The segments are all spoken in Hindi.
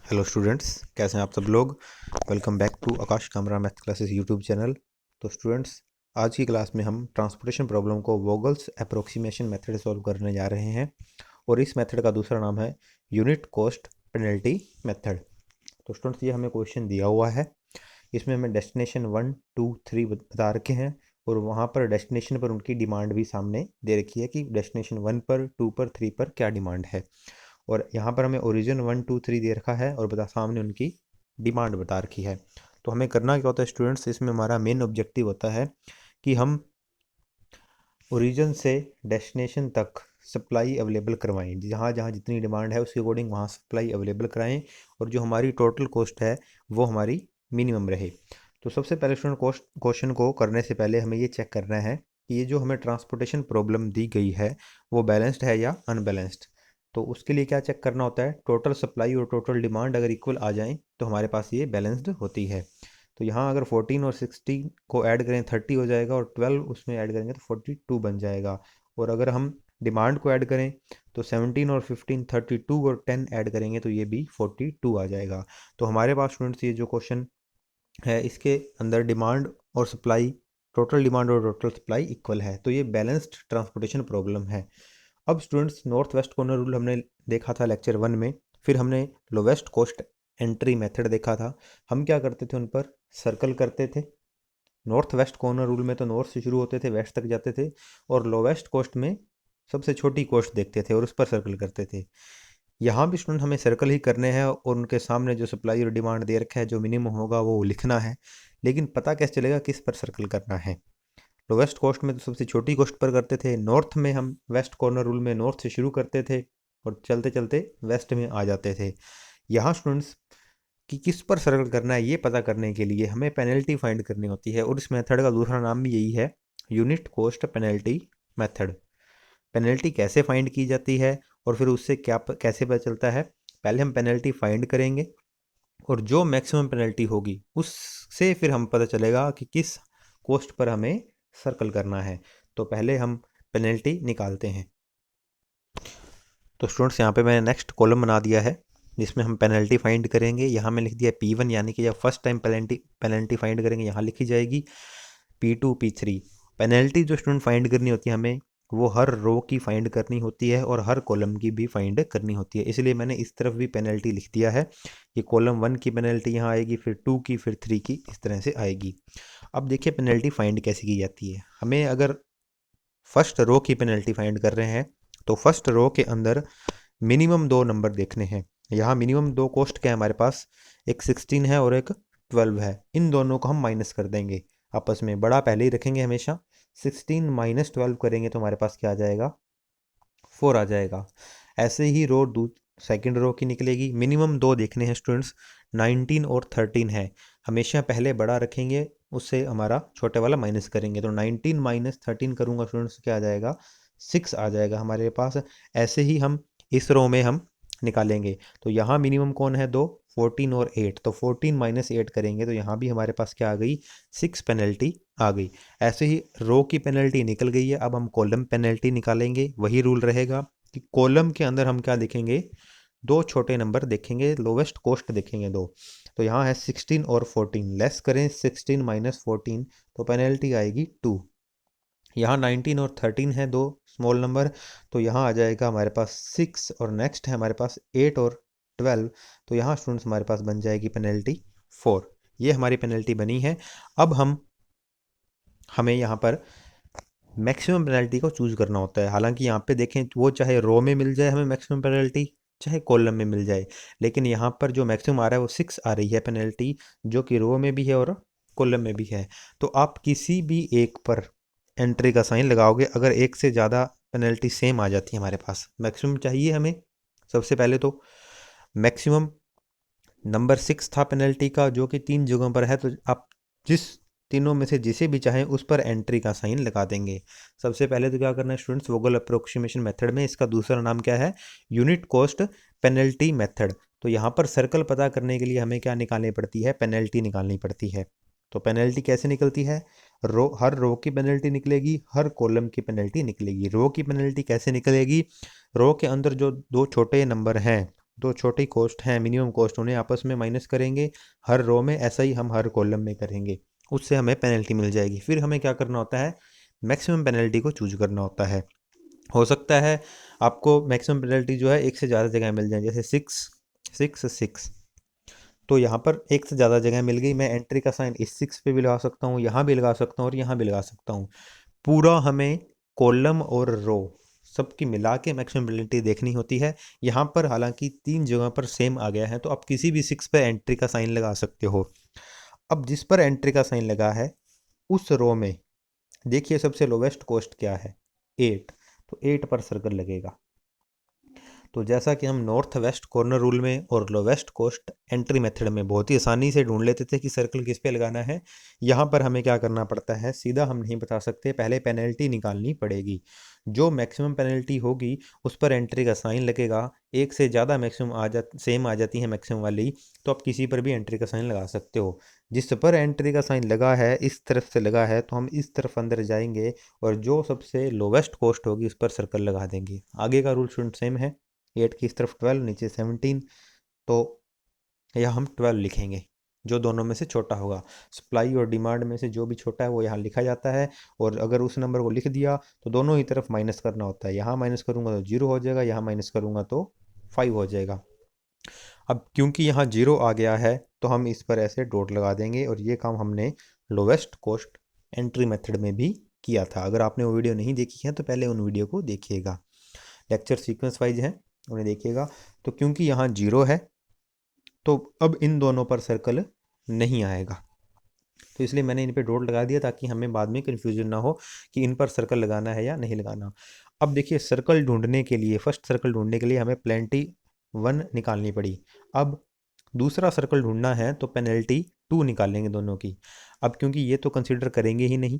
हेलो स्टूडेंट्स, कैसे हैं आप सब लोग। Welcome back to Akash Kamra math classes YouTube channel. तो स्टूडेंट्स, आज की क्लास में हम ट्रांसपोर्टेशन प्रॉब्लम को वोगल्स अप्रोक्सीमेशन मेथड सॉल्व करने जा रहे हैं और इस मेथड का दूसरा नाम है यूनिट कॉस्ट पेनल्टी मेथड। तो स्टूडेंट्स, ये हमें क्वेश्चन दिया हुआ है। इसमें हमें डेस्टिनेशन 1, 2, 3 बता रखे हैं और वहाँ पर डेस्टिनेशन पर उनकी डिमांड भी सामने दे रखी है कि डेस्टिनेशन 1 पर, 2 पर, 3 पर क्या डिमांड है। और यहाँ पर हमें ओरिजिन 1, 2, 3 दे रखा है और बता सामने उनकी डिमांड बता रखी है। तो हमें करना क्या होता है स्टूडेंट्स, इसमें हमारा मेन ऑब्जेक्टिव होता है कि हम ओरिजिन से डेस्टिनेशन तक सप्लाई अवेलेबल करवाएं। जहाँ जहाँ जितनी डिमांड है उसके अकॉर्डिंग वहाँ सप्लाई अवेलेबल कराएं और जो हमारी टोटल कॉस्ट है वो हमारी मिनिमम रहे। तो सबसे पहले स्टूडेंट क्वेश्चन को करने से पहले हमें ये चेक करना है कि ये जो हमें ट्रांसपोर्टेशन प्रॉब्लम दी गई है वो बैलेंस्ड है या अनबैलेंस्ड। तो उसके लिए क्या चेक करना होता है, टोटल सप्लाई और टोटल डिमांड अगर इक्वल आ जाएं तो हमारे पास ये बैलेंस्ड होती है। तो यहाँ अगर 14 और 16 को ऐड करें 30 हो जाएगा और 12 उसमें ऐड करेंगे तो 42 बन जाएगा। और अगर हम डिमांड को ऐड करें तो 17 और 15 32 और 10 ऐड करेंगे तो ये भी 42 आ जाएगा। तो हमारे पास स्टूडेंट्स ये जो क्वेश्चन है इसके अंदर डिमांड और सप्लाई, टोटल डिमांड और टोटल सप्लाई इक्वल है, तो ये बैलेंस्ड ट्रांसपोर्टेशन प्रॉब्लम है। अब students, north west corner rule हमने देखा था लेक्चर 1 में, फिर हमने लोवेस्ट कॉस्ट एंट्री मेथड देखा था। हम क्या करते थे, उन पर सर्कल करते थे। नॉर्थ वेस्ट कॉर्नर रूल में तो नॉर्थ से शुरू होते थे, वेस्ट तक जाते थे, और लोवेस्ट कॉस्ट में सबसे छोटी कॉस्ट देखते थे और उस पर सर्कल करते थे। यहाँ भी स्टूडेंट हमें सर्कल ही करने हैं और उनके सामने जो सप्लाई और डिमांड दे रखा है, जो मिनिमम होगा वो लिखना है। लेकिन पता कैसे चलेगा किस पर सर्कल करना है। लोवेस्ट कॉस्ट में तो सबसे छोटी कॉस्ट पर करते थे, नॉर्थ में हम वेस्ट कॉर्नर रूल में नॉर्थ से शुरू करते थे और चलते चलते वेस्ट में आ जाते थे। यहाँ स्टूडेंट्स कि किस पर सर्कल करना है ये पता करने के लिए हमें पेनल्टी फाइंड करनी होती है और इस मेथड का दूसरा नाम भी यही है, unit cost penalty method. Penalty कैसे फाइंड की जाती है और फिर उससे क्या कैसे पता चलता है, पहले हम पेनल्टी फाइंड करेंगे और जो मैक्सिमम पेनल्टी होगी उससे फिर हम पता चलेगा कि किस कॉस्ट पर हमें सर्कल करना है। तो पहले हम पेनल्टी निकालते हैं। तो स्टूडेंट्स, यहाँ पे मैंने नेक्स्ट कॉलम बना दिया है जिसमें हम पेनल्टी फाइंड करेंगे। यहाँ में लिख दिया P1, यानी कि जब फर्स्ट टाइम पेनल्टी फाइंड करेंगे यहाँ लिखी जाएगी P2 P3। पेनल्टी जो स्टूडेंट फाइंड करनी होती है हमें, वो हर रो की फाइंड करनी होती है और हर कॉलम की भी फाइंड करनी होती है, इसलिए मैंने इस तरफ भी पेनल्टी लिख दिया है कि कॉलम 1 की पेनल्टी यहाँ आएगी, फिर 2 की, फिर 3 की, इस तरह से आएगी। अब देखिए पेनल्टी फाइंड कैसे की जाती है। हमें अगर फर्स्ट रो की पेनल्टी फाइंड कर रहे हैं तो फर्स्ट रो के अंदर मिनिमम दो नंबर देखने हैं। यहाँ मिनिमम दो कॉस्ट क्या है हमारे पास, एक 16 है और एक 12 है। इन दोनों को हम माइनस कर देंगे, आपस में बड़ा पहले ही रखेंगे हमेशा। 16 माइनस 12 करेंगे तो हमारे पास क्या आ जाएगा, 4 आ जाएगा। ऐसे ही रो सेकेंड रो की निकलेगी। मिनिमम दो देखने हैं स्टूडेंट्स, 19 और 13 है। हमेशा पहले बड़ा रखेंगे, उससे हमारा छोटे वाला माइनस करेंगे, तो 19 माइनस 13 करूँगा स्टूडेंट्स, क्या आ जाएगा, 6 आ जाएगा हमारे पास। ऐसे ही हम इस रो में हम निकालेंगे। तो यहाँ मिनिमम कौन है, दो, 14 और 8, तो 14 माइनस 8 करेंगे तो यहाँ भी हमारे पास क्या आ गई, 6 पेनल्टी आ गई। ऐसे ही रो की पेनल्टी निकल गई है। अब हम कॉलम पेनल्टी निकालेंगे। वही रूल रहेगा कि कॉलम के अंदर हम क्या देखेंगे, दो छोटे नंबर देखेंगे, लोवेस्ट कॉस्ट देखेंगे दो। तो यहाँ है 16 और 14, लेस करें 16 माइनस 14 तो पेनल्टी आएगी 2। यहाँ 19 और 13 है, दो स्मॉल नंबर, तो यहाँ आ जाएगा हमारे पास 6 और नेक्स्ट है हमारे पास 8 और 12, तो यहाँ स्टूडेंट्स हमारे पास बन जाएगी पेनल्टी 4। ये हमारी पेनल्टी बनी है। अब हमें यहाँ पर मैक्सिमम पेनल्टी को चूज करना होता है। हालांकि यहाँ पे देखें वो चाहे रो में मिल जाए हमें मैक्सिमम पेनल्टी, चाहे कॉलम में मिल जाए, लेकिन यहाँ पर जो मैक्सिमम आ रहा है वो 6 आ रही है पेनल्टी, जो कि रो में भी है और कॉलम में भी है। तो आप किसी भी एक पर एंट्री का साइन लगाओगे, अगर एक से ज़्यादा पेनल्टी सेम आ जाती है हमारे पास, मैक्सिमम चाहिए हमें। सबसे पहले तो मैक्सिमम नंबर 6 था पेनल्टी का, जो कि 3 जगहों पर है, तो आप जिस तीनों में से जिसे भी चाहें उस पर एंट्री का साइन लगा देंगे। सबसे पहले तो क्या करना है स्टूडेंट्स, वोगल अप्रोक्सीमेशन मेथड में इसका दूसरा नाम क्या है, यूनिट कॉस्ट पेनल्टी मेथड। तो यहाँ पर सर्कल पता करने के लिए हमें क्या निकालनी पड़ती है, पेनल्टी निकालनी पड़ती है। तो पेनल्टी कैसे निकलती है, हर रो की पेनल्टी निकलेगी, हर कॉलम की पेनल्टी निकलेगी। रो की पेनल्टी कैसे निकलेगी, रो के अंदर जो दो छोटे नंबर हैं दो छोटी कॉस्ट हैं मिनिमम कॉस्ट, उन्हें आपस में माइनस करेंगे हर रो में, ऐसा ही हम हर कॉलम में करेंगे, उससे हमें पेनल्टी मिल जाएगी। फिर हमें क्या करना होता है, मैक्सिमम पेनल्टी को चूज करना होता है। हो सकता है आपको मैक्सिमम पेनल्टी जो है एक से ज़्यादा जगह मिल जाए, जैसे 6 6 6, तो यहाँ पर एक से ज़्यादा जगह मिल गई, मैं एंट्री का साइन इस 6 पे भी लगा सकता हूँ, यहाँ भी लगा सकता हूँ और यहाँ भी लगा सकता हूँ। पूरा हमें कॉलम और रो सबकी मिला के मैक्सिमम पेनल्टी देखनी होती है। यहाँ पर हालांकि 3 जगह पर सेम आ गया है, तो आप किसी भी 6 पे एंट्री का साइन लगा सकते हो। अब जिस पर एंट्री का साइन लगा है उस रो में देखिए सबसे लोवेस्ट कॉस्ट क्या है, 8, तो 8 पर सर्कल लगेगा। तो जैसा कि हम नॉर्थ वेस्ट कॉर्नर रूल में और लोवेस्ट कॉस्ट एंट्री मेथड में बहुत ही आसानी से ढूंढ लेते थे कि सर्कल किस पे लगाना है, यहाँ पर हमें क्या करना पड़ता है, सीधा हम नहीं बता सकते, पहले पेनल्टी निकालनी पड़ेगी। जो मैक्सिमम पेनल्टी होगी उस पर एंट्री का साइन लगेगा। एक से ज़्यादा मैक्सिमम सेम आ जाती है मैक्सिमम वाली, तो आप किसी पर भी एंट्री का साइन लगा सकते हो। जिस पर एंट्री का साइन लगा है, इस तरफ से लगा है, तो हम इस तरफ अंदर जाएंगे और जो सबसे लोवेस्ट कॉस्ट होगी उस पर सर्कल लगा देंगे। आगे का रूल स्टूडेंट सेम है, 8 की इस तरफ 12, नीचे 17, तो यह हम 12 लिखेंगे जो दोनों में से छोटा होगा। सप्लाई और डिमांड में से जो भी छोटा है वो यहाँ लिखा जाता है, और अगर उस नंबर को लिख दिया तो दोनों ही तरफ माइनस करना होता है। यहाँ माइनस करूँगा तो 0 हो जाएगा, यहाँ माइनस करूँगा तो 5 हो जाएगा। अब क्योंकि यहाँ 0 आ गया है तो हम इस पर ऐसे डॉट लगा देंगे, और ये काम हमने लोवेस्ट कॉस्ट एंट्री मेथड में भी किया था। अगर आपने वो वीडियो नहीं देखी है तो पहले उन वीडियो को देखिएगा, लेक्चर सीक्वेंस वाइज हैं, उन्हें देखिएगा। तो क्योंकि यहाँ 0 है तो अब इन दोनों पर सर्कल नहीं आएगा, तो इसलिए मैंने इन पे डॉट लगा दिया ताकि हमें बाद में कन्फ्यूजन ना हो कि इन पर सर्कल लगाना है या नहीं लगाना। अब देखिए सर्कल ढूंढने के लिए, फर्स्ट सर्कल ढूंढने के लिए हमें पेनल्टी 1 निकालनी पड़ी। अब दूसरा सर्कल ढूंढना है तो पेनल्टी 2 निकालेंगे दोनों की। अब क्योंकि ये तो कंसिडर करेंगे ही नहीं,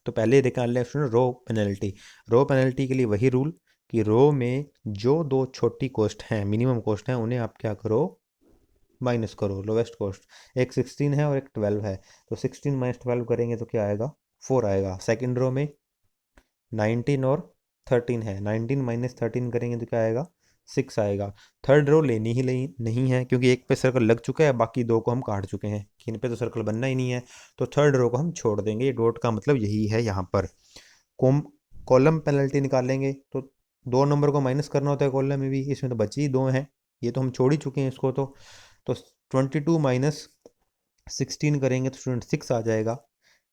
तो पहले निकाल लें student row penalty. Row penalty के लिए वही रूल कि रो में जो दो छोटी कॉस्ट हैं मिनिमम कॉस्ट हैं उन्हें आप क्या करो, माइनस करो लोवेस्ट कॉस्ट। एक 16 है और एक 12 है, तो 16 माइनस 12 करेंगे तो क्या आएगा, 4 आएगा। सेकंड रो में 19 और 13 है, 19 माइनस 13 करेंगे तो क्या आएगा, 6 आएगा। थर्ड रो लेनी ही नहीं है क्योंकि एक पे सर्कल लग चुका है, बाकी दो को हम काट चुके हैं कि इन पे तो सर्कल बनना ही नहीं है, तो थर्ड रो को हम छोड़ देंगे। ये डॉट का मतलब यही है। यहाँ पर कॉलम पेनल्टी निकालेंगे तो 2 नंबर को माइनस करना होता है कॉलम में भी, इसमें तो बची ही 2 हैं, ये तो हम छोड़ ही चुके हैं इसको। तो 22 माइनस 16 करेंगे तो स्टूडेंट 6 आ जाएगा,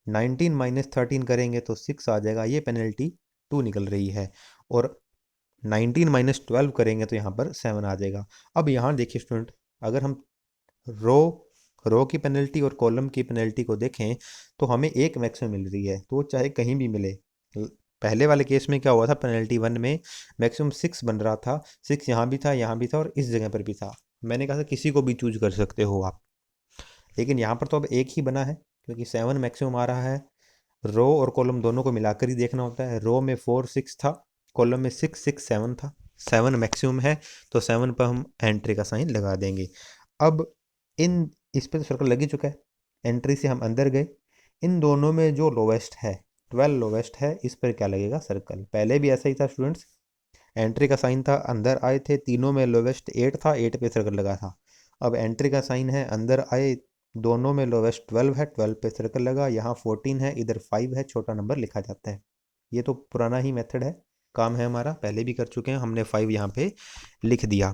19 माइनस 13 करेंगे तो 6 आ जाएगा, ये पेनल्टी 2 निकल रही है। और 19 माइनस 12 करेंगे तो यहाँ पर 7 आ जाएगा। अब यहाँ देखिए स्टूडेंट, अगर हम रो रो की पेनल्टी और कॉलम की पेनल्टी को देखें तो हमें एक मैक्सिमम मिल रही है, तो चाहे कहीं भी मिले। पहले वाले केस में क्या हुआ था, पेनल्टी 1 में मैक्सिमम 6 बन रहा था, 6 यहाँ भी था, यहाँ भी था और इस जगह पर भी था। मैंने कहा था किसी को भी चूज कर सकते हो आप, लेकिन यहाँ पर तो अब एक ही बना है क्योंकि 7 मैक्सिमम आ रहा है। रो और कॉलम दोनों को मिलाकर ही देखना होता है। रो में 4 6 था, कॉलम में 6 6 7 था, 7 मैक्सिमम है, तो 7 पर हम एंट्री का साइन लगा देंगे। अब इस पे तो सर्कल लग ही चुका है, एंट्री से हम अंदर गए, इन दोनों में जो लोवेस्ट है 12 लोवेस्ट है, इस पर क्या लगेगा, सर्कल। पहले भी ऐसा ही था स्टूडेंट्स, एंट्री का साइन था, अंदर आए थे, तीनों में लोवेस्ट 8 था, 8 पे सर्कल लगा था। अब एंट्री का साइन है, अंदर आए, दोनों में लोवेस्ट 12 है, 12 पे सर्कल लगा, यहाँ 14 है, इधर 5 है, छोटा नंबर लिखा जाता है। ये तो पुराना ही मेथड है, काम है हमारा, पहले भी कर चुके हैं, हमने 5 यहाँ पे लिख दिया।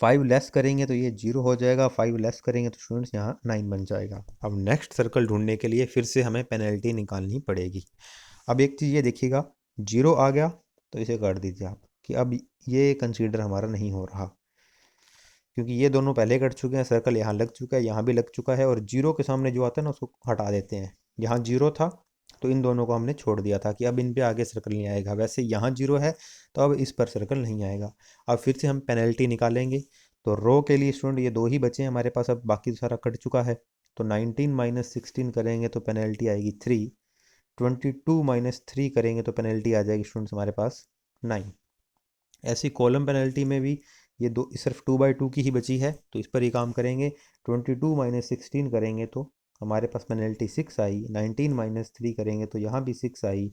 5 लेस करेंगे तो ये 0 हो जाएगा, 5 लेस करेंगे तो स्टूडेंट्स यहाँ 9 बन जाएगा। अब नेक्स्ट सर्कल ढूंढने के लिए फिर से हमें पेनल्टी निकालनी पड़ेगी। अब एक चीज़ ये देखिएगा, 0 आ गया तो इसे काट दीजिए आप कि अब ये कंसीडर हमारा नहीं हो रहा, क्योंकि ये दोनों पहले कट चुके हैं, सर्कल यहाँ लग चुका है, यहाँ भी लग चुका है, और 0 के सामने जो आता है ना उसको हटा देते हैं। यहाँ 0 था तो इन दोनों को हमने छोड़ दिया था कि अब इन पे आगे सर्कल नहीं आएगा, वैसे यहाँ 0 है तो अब इस पर सर्कल नहीं आएगा। अब फिर से हम पेनल्टी निकालेंगे, तो रो के लिए स्टूडेंट ये दो ही बचे हैं हमारे पास, अब बाकी तो सारा कट चुका है। तो 19 माइनस 16 करेंगे तो पेनल्टी आएगी 3, 22 माइनस 3 करेंगे तो पेनल्टी आ जाएगी स्टूडेंट्स हमारे पास 9। ऐसी कॉलम पेनल्टी में भी ये दो सिर्फ 2/2 की ही बची है, तो इस पर ही काम करेंगे। 22 माइनस 16 करेंगे तो हमारे पास पेनल्टी 6 आई, 19 माइनस 3 करेंगे तो यहाँ भी 6 आई।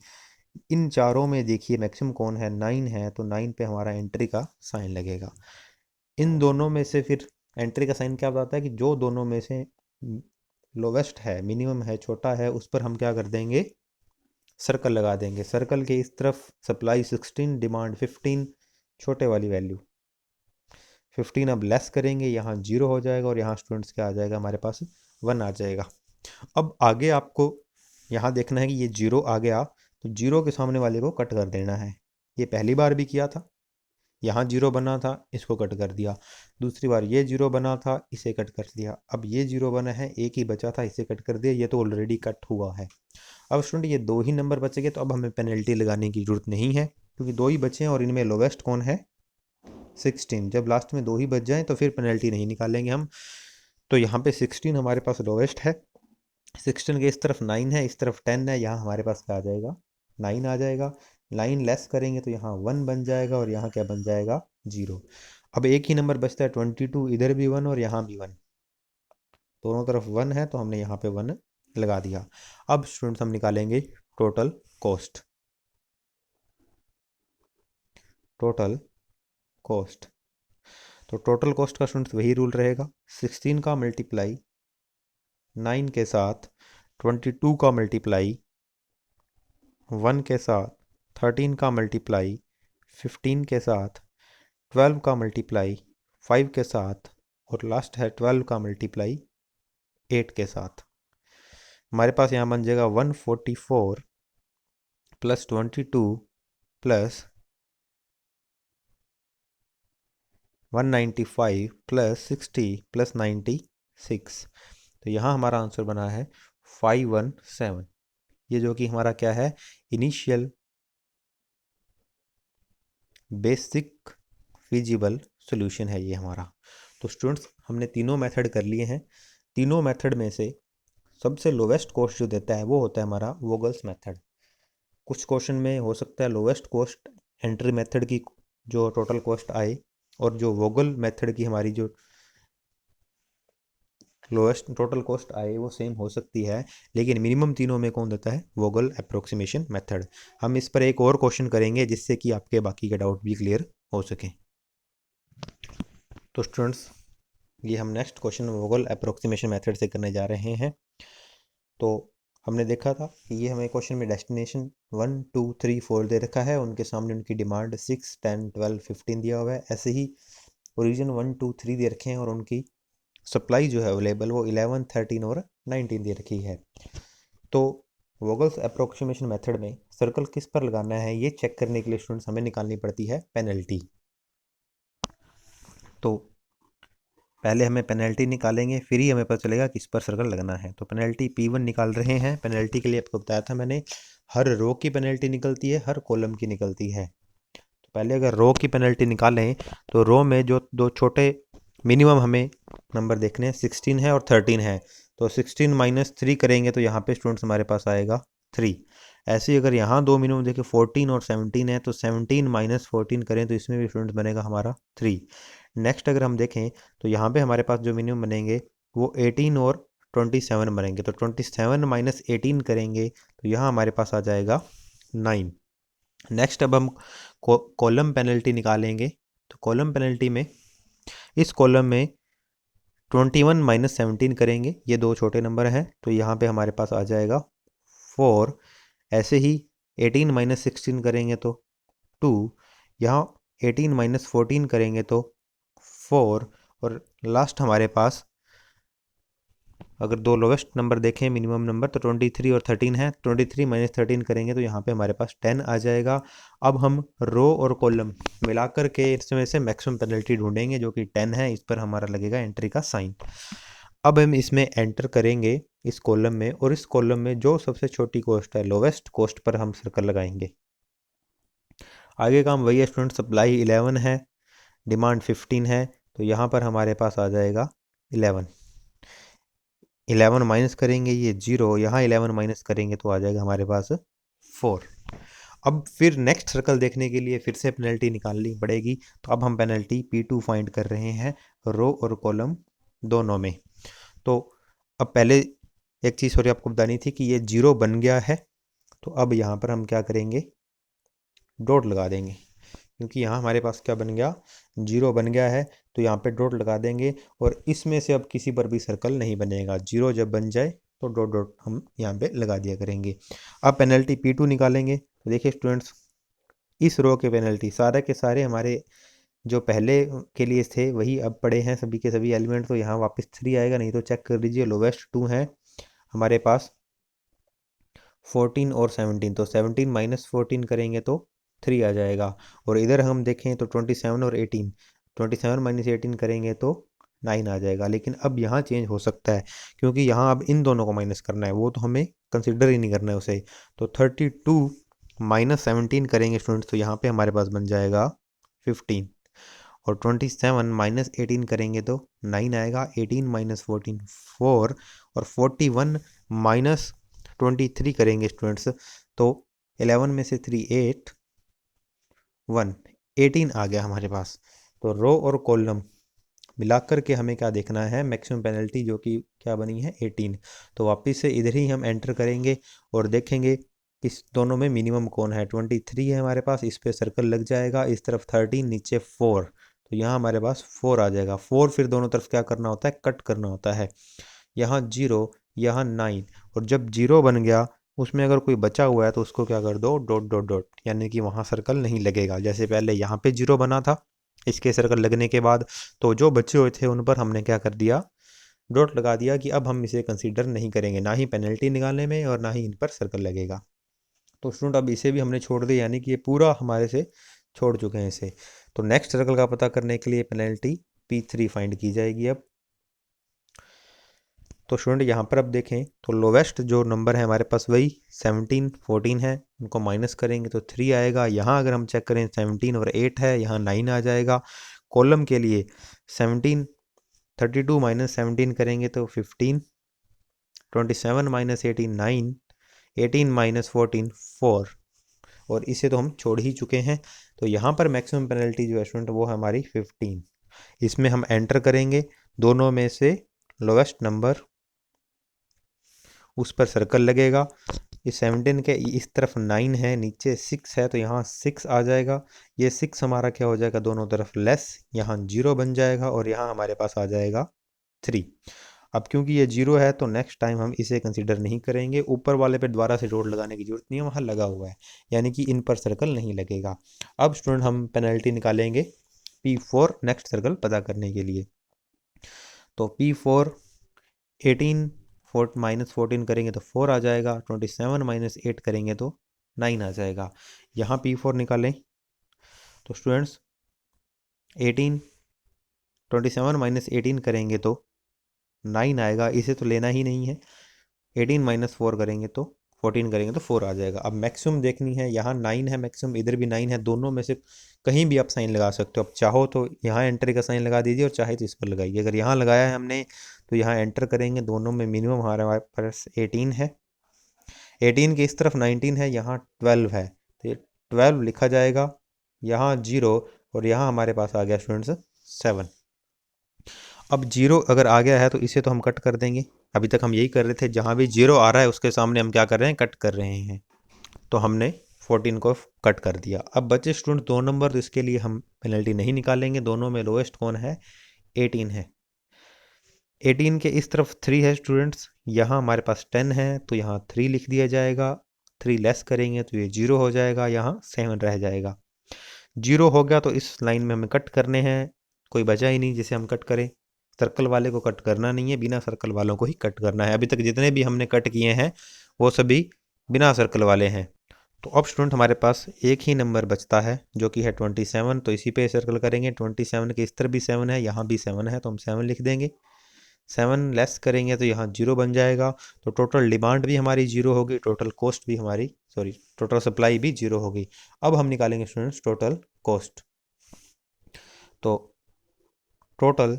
इन चारों में देखिए मैक्सिमम कौन है, 9 है, तो 9 पे हमारा एंट्री का साइन लगेगा। इन दोनों में से फिर एंट्री का साइन क्या बताता है कि जो दोनों में से लोवेस्ट है, मिनिमम है, छोटा है, उस पर हम क्या कर देंगे, सर्कल लगा देंगे। सर्कल के इस तरफ सप्लाई 16, डिमांड 15, छोटे वाली वैल्यू 15 अब लेस करेंगे, यहाँ 0 हो जाएगा और यहाँ स्टूडेंट्स क्या आ जाएगा, हमारे पास 1 आ जाएगा। अब आगे आपको यहाँ देखना है कि ये 0 आ गया तो 0 के सामने वाले को कट कर देना है। ये पहली बार भी किया था, यहाँ 0 बना था, इसको कट कर दिया। दूसरी बार ये 0 बना था, इसे कट कर दिया। अब ये 0 बना है, एक ही बचा था, इसे कट कर दिया, ये तो ऑलरेडी कट हुआ है। अब स्टूडेंट ये 2 ही नंबर बचे गए, तो अब हमें पेनल्टी लगाने की जरूरत नहीं है क्योंकि 2 ही बचे हैं और इनमें लोवेस्ट कौन है, 16। जब लास्ट में 2 ही बच जाएं तो फिर पेनल्टी नहीं निकालेंगे हम। तो यहाँ पे 16 हमारे पास लोवेस्ट है। 16 के इस तरफ 9 है, इस तरफ 10 है, यहाँ हमारे पास क्या आ जाएगा, 9 आ जाएगा। 9 लेस करेंगे तो यहाँ 1 बन जाएगा और यहाँ क्या बन जाएगा, 0। अब एक ही नंबर बचता है 22, इधर भी 1 और यहाँ भी 1, दोनों तरफ 1 है तो हमने यहाँ पे 1 लगा दिया। अब स्टूडेंट्स हम निकालेंगे टोटल कॉस्ट। टोटल कॉस्ट, तो टोटल कॉस्ट का स्टूडेंट्स वही रूल रहेगा, 16 का मल्टीप्लाई 9 के साथ, 22 का मल्टीप्लाई 1 के साथ, 13 का मल्टीप्लाई 15 के साथ, 12 का मल्टीप्लाई 5 के साथ और लास्ट है 12 का मल्टीप्लाई 8 के साथ। हमारे पास यहाँ बन जाएगा 144 प्लस 22 प्लस 195 प्लस 60 प्लस 96। तो यहाँ हमारा आंसर बना है 517। ये जो कि हमारा क्या है, इनिशियल बेसिक फिजिबल सॉल्यूशन है ये हमारा। तो स्टूडेंट्स हमने तीनों मेथड कर लिए हैं। तीनों मेथड में से सबसे लोवेस्ट कॉस्ट जो देता है वो होता है हमारा वोगल्स मेथड। कुछ क्वेश्चन में हो सकता है लोवेस्ट कॉस्ट एंट्री मेथड की जो टोटल कॉस्ट आए और जो वोगल मेथड की हमारी जो लोएस्ट टोटल कॉस्ट आए वो सेम हो सकती है, लेकिन मिनिमम तीनों में कौन देता है, वोगल अप्रोक्सीमेशन मेथड। हम इस पर एक और क्वेश्चन करेंगे जिससे कि आपके बाकी के डाउट भी क्लियर हो सके। तो स्टूडेंट्स ये हम नेक्स्ट क्वेश्चन वोगल अप्रोक्सीमेशन मेथड से करने जा रहे हैं। तो हमने देखा था कि ये हमें क्वेश्चन में डेस्टिनेशन 1 2 3 4 दे रखा है, उनके सामने उनकी डिमांड 6 10 12 15 दिया हुआ है। ऐसे ही ओरिजिन 1 2 3 दे रखे हैं और उनकी सप्लाई जो है अवेलेबल वो 11 13 और 19 दे रखी है। तो वोगल्स अप्रोक्सीमेशन मेथड में सर्कल किस पर लगाना है ये चेक करने के लिए स्टूडेंट्स हमें निकालनी पड़ती है पेनल्टी। तो पहले हमें पेनल्टी निकालेंगे, फिर ही हमें पता चलेगा किस पर सर्कल लगना है। तो पेनल्टी P1 निकाल रहे हैं। पेनल्टी के लिए आपको बताया था मैंने, हर रो की पेनल्टी निकलती है, हर कॉलम की निकलती है। तो पहले अगर रो की पेनल्टी निकालें तो रो में जो दो छोटे मिनिमम हमें नंबर देखने हैं, 16 है और 13 है। तो 16 माइनस 3 करेंगे तो यहाँ पे स्टूडेंट्स हमारे पास आएगा 3। ऐसे ही अगर यहाँ दो मिनिमम देखें 14 और 17 है तो 17 माइनस 14 करें तो इसमें भी स्टूडेंट्स बनेगा हमारा 3। नेक्स्ट अगर हम देखें तो यहाँ पे हमारे पास जो मिनिमम बनेंगे वो 18 और 27 बनेंगे। तो 27 माइनस 18 करेंगे तो यहाँ हमारे पास आ जाएगा 9। नेक्स्ट अब हम कॉलम पेनल्टी निकालेंगे। तो कॉलम पेनल्टी में इस कॉलम में 21 माइनस 17 करेंगे, ये दो छोटे नंबर हैं तो यहाँ पे हमारे पास आ जाएगा 4। ऐसे ही 18 माइनस 16 करेंगे तो 2, यहाँ 18 माइनस 14 करेंगे तो 4 और लास्ट हमारे पास अगर दो लोवेस्ट नंबर देखें मिनिमम नंबर तो 23 और 13 है। 23 माइनस 13 करेंगे तो यहाँ पे हमारे पास 10 आ जाएगा। अब हम रो और कॉलम मिलाकर के इसमें से मैक्सिमम पेनल्टी ढूंढेंगे जो कि 10 है, इस पर हमारा लगेगा एंट्री का साइन। अब हम इसमें एंटर करेंगे इस कॉलम में और इस कॉलम में जो सबसे छोटी कॉस्ट है लोवेस्ट कॉस्ट पर हम सर्कल लगाएंगे। आगे काम वही है स्टूडेंट, सप्लाई 11 है, डिमांड 15 है, तो यहाँ पर हमारे पास आ जाएगा 11 माइनस करेंगे ये 0, यहाँ 11 माइनस करेंगे तो आ जाएगा हमारे पास 4। अब फिर नेक्स्ट सर्कल देखने के लिए फिर से पेनल्टी निकालनी पड़ेगी। तो अब हम पेनल्टी P2 फाइंड कर रहे हैं रो और कॉलम दोनों में। तो अब पहले एक चीज़ सॉरी आपको बतानी थी कि ये 0 बन गया है, तो अब यहाँ पर हम क्या करेंगे, डॉट लगा देंगे क्योंकि यहाँ हमारे पास क्या बन गया, 0 बन गया है। तो यहाँ पे डॉट लगा देंगे और इसमें से अब किसी पर भी सर्कल नहीं बनेगा। 0 जब बन जाए तो डॉट डॉट हम यहाँ पे लगा दिया करेंगे। अब पेनल्टी P2 निकालेंगे। तो देखिए स्टूडेंट्स, इस रो के पेनल्टी सारे के सारे हमारे जो पहले के लिए थे वही अब पड़े हैं, सभी के सभी एलिमेंट। तो यहाँ वापस 3 आएगा, नहीं तो चेक कर लीजिए लोवेस्ट 2 है हमारे पास, 14 और 17। तो 17 माइनस 14 करेंगे तो 3 आ जाएगा। और इधर हम देखें तो 27 और 18, 27 माइनस 18 करेंगे तो 9 आ जाएगा। लेकिन अब यहाँ चेंज हो सकता है, क्योंकि यहाँ अब इन दोनों को माइनस करना है, वो तो हमें कंसिडर ही नहीं करना है उसे। तो 32 माइनस 17 करेंगे स्टूडेंट्स, तो यहाँ पे हमारे पास बन जाएगा 15। और 27 माइनस 18 करेंगे तो 9 आएगा। 18 माइनस 14 4, और 41 माइनस 23 करेंगे स्टूडेंट्स तो 11 में से 3 8 1 18 आ गया हमारे पास। तो रो और कॉलम मिलाकर के हमें क्या देखना है, मैक्सिमम पेनल्टी जो कि क्या बनी है 18। तो वापस से इधर ही हम एंटर करेंगे और देखेंगे इस दोनों में मिनिमम कौन है। 23 है हमारे पास, इस पे सर्कल लग जाएगा, इस तरफ 13, नीचे 4। तो यहाँ हमारे पास 4 आ जाएगा। 4 फिर दोनों तरफ क्या करना होता है, कट करना होता है। यहाँ 0, यहाँ 9, और जब 0 बन गया उसमें अगर कोई बचा हुआ है तो उसको क्या कर दो, डॉट डॉट डॉट, यानी कि वहाँ सर्कल नहीं लगेगा। जैसे पहले यहाँ पे 0 बना था इसके सर्कल लगने के बाद, तो जो बचे हुए थे उन पर हमने क्या कर दिया, डॉट लगा दिया कि अब हम इसे कंसीडर नहीं करेंगे, ना ही पेनल्टी निकालने में और ना ही इन पर सर्कल लगेगा। तो स्टूडेंट अब इसे भी हमने छोड़ दिया, यानी कि ये पूरा हमारे से छोड़ चुके हैं इसे। तो नेक्स्ट सर्कल का पता करने के लिए पेनल्टी P3 फाइंड की जाएगी अब। तो स्टूडेंट यहाँ पर अब देखें तो लोवेस्ट जो नंबर है हमारे पास वही 17 14 है, उनको माइनस करेंगे तो 3 आएगा। यहाँ अगर हम चेक करें 17 और 8 है, यहाँ 9 आ जाएगा। कॉलम के लिए 17 32 माइनस 17 करेंगे तो 15, 27 माइनस 18 9, 18 माइनस 14 4, और इसे तो हम छोड़ ही चुके हैं। तो यहाँ पर मैक्सिमम पेनल्टी जो है स्टूडेंट वो है हमारी 15। इसमें हम एंटर करेंगे, दोनों में से लोवेस्ट नंबर उस पर सर्कल लगेगा। इस 17 के इस तरफ 9 है, नीचे 6 है, तो यहाँ 6 आ जाएगा। ये 6 हमारा क्या हो जाएगा, दोनों तरफ लेस, यहाँ 0 बन जाएगा और यहाँ हमारे पास आ जाएगा 3। अब क्योंकि ये 0 है तो नेक्स्ट टाइम हम इसे कंसीडर नहीं करेंगे। ऊपर वाले पे दोबारा से डॉट लगाने की जरूरत नहीं है, वहाँ लगा हुआ है, यानी कि इन पर सर्कल नहीं लगेगा। अब स्टूडेंट हम पेनल्टी निकालेंगे P4 नेक्स्ट सर्कल पता करने के लिए। तो P4 18 माइनस 14 करेंगे तो 4 आ जाएगा। 27 माइनस 8 करेंगे तो 9 आ जाएगा। यहाँ P4 निकालें तो स्टूडेंट्स 18 27 माइनस 18 करेंगे तो 9 आएगा, इसे तो लेना ही नहीं है। 18 माइनस 4 करेंगे तो 14 करेंगे तो 4 आ जाएगा। अब मैक्सिमम देखनी है, यहाँ 9 है मैक्सिमम, इधर भी 9 है, दोनों में से कहीं भी आप साइन लगा सकते हो। अब चाहो तो यहाँ एंट्री का साइन लगा दीजिए और चाहे तो इस पर लगाइए। अगर यहाँ लगाया है हमने तो यहाँ एंटर करेंगे, दोनों में मिनिमम हमारे पास 18 है। 18 के इस तरफ 19 है, यहाँ 12 है, तो ये 12 लिखा जाएगा। यहाँ 0 और यहाँ हमारे पास आ गया स्टूडेंट्स 7। अब 0 अगर आ गया है तो इसे तो हम कट कर देंगे। अभी तक हम यही कर रहे थे, जहाँ भी 0 आ रहा है उसके सामने हम क्या कर रहे हैं, कट कर रहे हैं। तो हमने 14 को कट कर दिया। अब बचे स्टूडेंट 2 नंबर, तो इसके लिए हम पेनल्टी नहीं निकालेंगे। दोनों में लोएस्ट कौन है, 18 है। 18 के इस तरफ 3 है स्टूडेंट्स, यहाँ हमारे पास 10 है तो यहाँ 3 लिख दिया जाएगा। 3 लेस करेंगे तो ये 0 हो जाएगा, यहाँ 7 रह जाएगा। 0 हो गया तो इस लाइन में हमें कट करने हैं, कोई बचा ही नहीं जिसे हम कट करें। सर्कल वाले को कट करना नहीं है, बिना सर्कल वालों को ही कट करना है। अभी तक जितने भी हमने कट किए हैं वो सभी बिना सर्कल वाले हैं। तो अब स्टूडेंट हमारे पास एक ही नंबर बचता है जो कि है 27, तो इसी पे सर्कल करेंगे। 27 के इस तरफ भी 7 है, यहाँ भी 7 है, तो हम 7 लिख देंगे। 7 लेस करेंगे तो यहाँ 0 बन जाएगा। तो टोटल डिमांड भी हमारी 0 होगी, टोटल कॉस्ट भी हमारी, सॉरी टोटल सप्लाई भी 0 होगी। अब हम निकालेंगे स्टूडेंट्स टोटल कॉस्ट। तो टोटल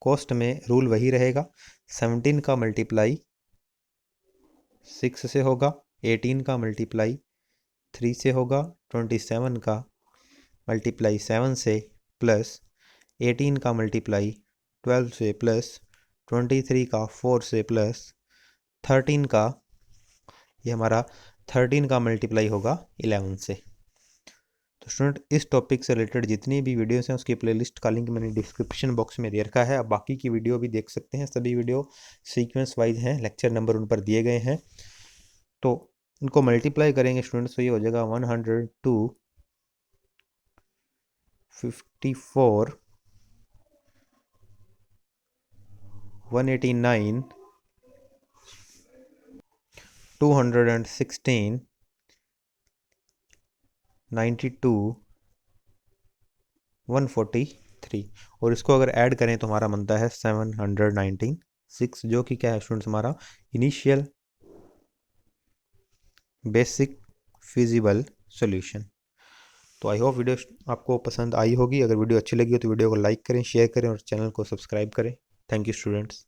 कॉस्ट में रूल वही रहेगा, 17 का मल्टीप्लाई 6 से होगा, 18 का मल्टीप्लाई 3 से होगा, 27 का मल्टीप्लाई 7 से, प्लस 18 का मल्टीप्लाई 12 से, प्लस 23 का 4 से, प्लस 13 का, ये हमारा 13 का मल्टीप्लाई होगा 11 से। तो स्टूडेंट इस टॉपिक से रिलेटेड जितनी भी वीडियोस हैं उसकी प्लेलिस्ट का लिंक मैंने डिस्क्रिप्शन बॉक्स में दे रखा है। आप बाकी की वीडियो भी देख सकते हैं। सभी वीडियो सीक्वेंस वाइज हैं, लेक्चर नंबर उन पर दिए गए हैं। तो इनको मल्टीप्लाई करेंगे स्टूडेंट्स तो ये हो जाएगा 102 54 189 216 92 143 और इसको अगर ऐड करें तो हमारा बनता है 796, जो कि क्या है स्टूडेंट्स हमारा इनिशियल बेसिक फिजिबल सॉल्यूशन। तो आई होप वीडियो आपको पसंद आई होगी। अगर वीडियो अच्छी लगी हो तो वीडियो को लाइक करें, शेयर करें और चैनल को सब्सक्राइब करें। Thank you students.